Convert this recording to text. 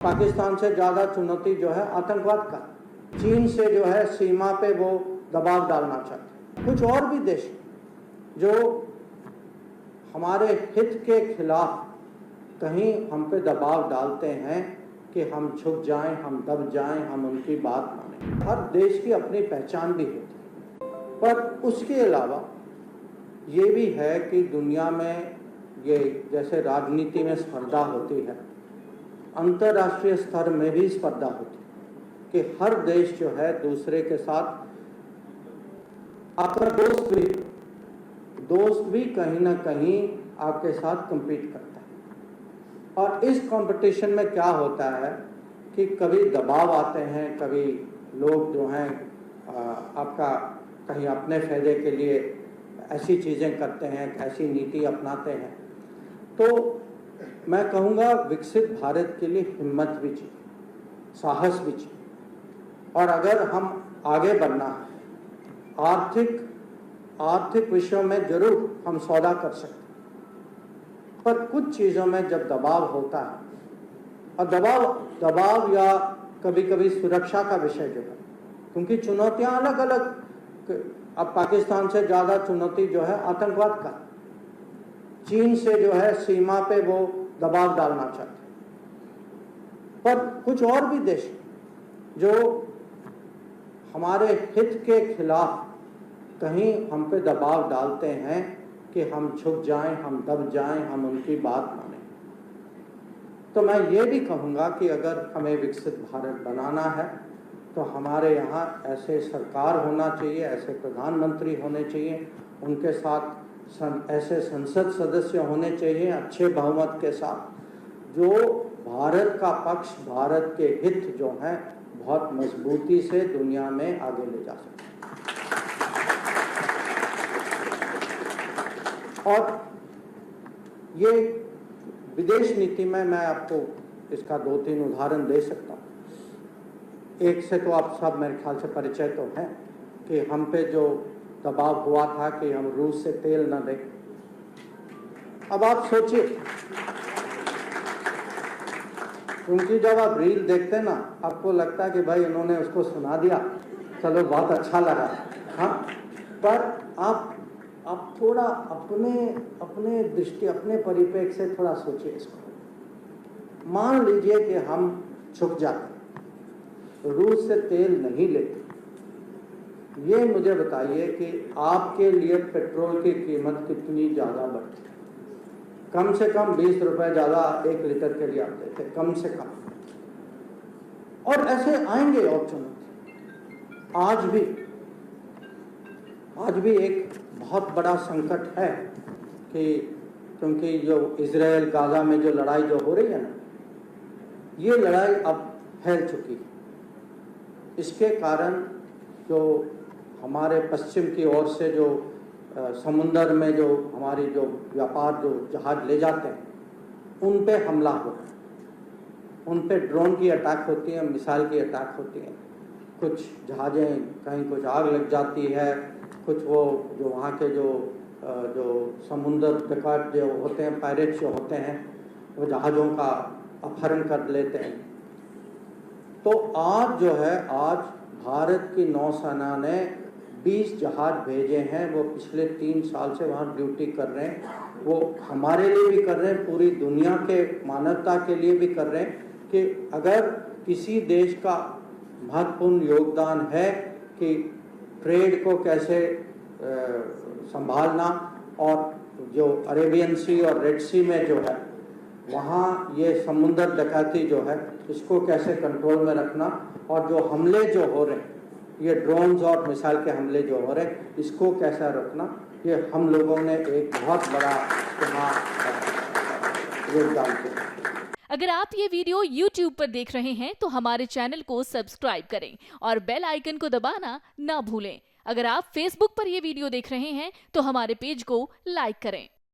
पाकिस्तान से ज़्यादा चुनौती जो है आतंकवाद का, चीन से जो है सीमा पे वो दबाव डालना चाहते हैं। कुछ और भी देश जो हमारे हित के खिलाफ कहीं हम पे दबाव डालते हैं कि हम झुक जाएं, हम दब जाएं, हम उनकी बात मानें। हर देश की अपनी पहचान भी होती है, पर उसके अलावा ये भी है कि दुनिया में ये जैसे राजनीति में स्पर्धा होती है, अंतर्राष्ट्रीय स्तर में भी स्पर्धा होती है कि हर देश जो है दूसरे के साथ आपका दोस्त भी कहीं ना कहीं आपके साथ compete करता है। और इस कंपटीशन में क्या होता है कि कभी दबाव आते हैं, कभी लोग जो हैं आपका कहीं अपने फायदे के लिए ऐसी चीज़ें करते हैं, ऐसी नीति अपनाते हैं। तो मैं कहूँगा विकसित भारत के लिए हिम्मत भी चाहिए, साहस भी चाहिए। और अगर हम आगे बढ़ना है, आर्थिक विषयों में जरूर हम सौदा कर सकते हैं, पर कुछ चीज़ों में जब दबाव होता है, और दबाव या कभी कभी सुरक्षा का विषय जो है, क्योंकि चुनौतियां अलग अलग, अब पाकिस्तान से ज़्यादा चुनौती जो है आतंकवाद का, चीन से जो है सीमा पे वो दबाव डालना चाहते हैं। पर कुछ और भी देश जो हमारे हित के खिलाफ कहीं हम पे दबाव डालते हैं कि हम झुक जाएं, हम दब जाएं, हम उनकी बात मानें। तो मैं ये भी कहूँगा कि अगर हमें विकसित भारत बनाना है तो हमारे यहाँ ऐसे सरकार होना चाहिए, ऐसे प्रधानमंत्री होने चाहिए, उनके साथ ऐसे संसद सदस्य होने चाहिए अच्छे बहुमत के साथ, जो भारत का पक्ष, भारत के हित जो हैं बहुत मजबूती से दुनिया में आगे ले जा सके। और ये विदेश नीति में मैं आपको इसका 2-3 उदाहरण दे सकता हूँ। एक से तो आप सब मेरे ख्याल से परिचय तो है कि हम पे जो दबाव हुआ था कि हम रूस से तेल न लें। अब आप सोचिए, क्योंकि जब आप रील देखते ना, आपको लगता है कि भाई इन्होंने उसको सुना दिया, चलो बहुत अच्छा लगा, हाँ, पर आप थोड़ा अपने दृष्टि, अपने परिप्रेक्ष्य से थोड़ा सोचिए इसको। मान लीजिए कि हम झुक जाते, रूस से तेल नहीं लेते, ये मुझे बताइए कि आपके लिए पेट्रोल की कीमत कितनी ज़्यादा बढ़ती है। कम से कम 20 रुपए ज़्यादा 1 लीटर के लिए आते थे, कम से कम। और ऐसे आएंगे और चुनौती। आज भी एक बहुत बड़ा संकट है कि क्योंकि जो इजराइल गाजा में जो लड़ाई जो हो रही है ना, ये लड़ाई अब फैल चुकी है। इसके कारण जो हमारे पश्चिम की ओर से जो समुंदर में जो हमारी जो व्यापार जो जहाज ले जाते हैं, उन पे हमला हो रहा है, उन पे ड्रोन की अटैक होती है, मिसाइल की अटैक होती है। कुछ जहाज़ें कहीं कुछ आग लग जाती है, कुछ वो जो वहाँ के जो समुंदर डकैत जो होते हैं, पायरेट्स जो होते हैं, वो जहाज़ों का अपहरण कर लेते हैं। तो आज जो है, आज भारत की नौसेना ने 20 जहाज भेजे हैं, वो पिछले 3 साल से वहाँ ड्यूटी कर रहे हैं। वो हमारे लिए भी कर रहे हैं, पूरी दुनिया के मानवता के लिए भी कर रहे हैं कि अगर किसी देश का महत्वपूर्ण योगदान है कि ट्रेड को कैसे संभालना, और जो अरेबियन सी और रेड सी में जो है वहाँ ये समुंदर डकैती जो है इसको कैसे कंट्रोल में रखना, और जो हमले जो हो रहे हैं, ये ड्रोन्स और मिसाइल के हमले जो हो रहे हैं, इसको कैसा रखना, ये हम लोगों ने एक बहुत बड़ा योगदान किया। अगर आप ये वीडियो YouTube पर देख रहे हैं तो हमारे चैनल को सब्सक्राइब करें और बेल आइकन को दबाना ना भूलें। अगर आप Facebook पर ये वीडियो देख रहे हैं तो हमारे पेज को लाइक करें।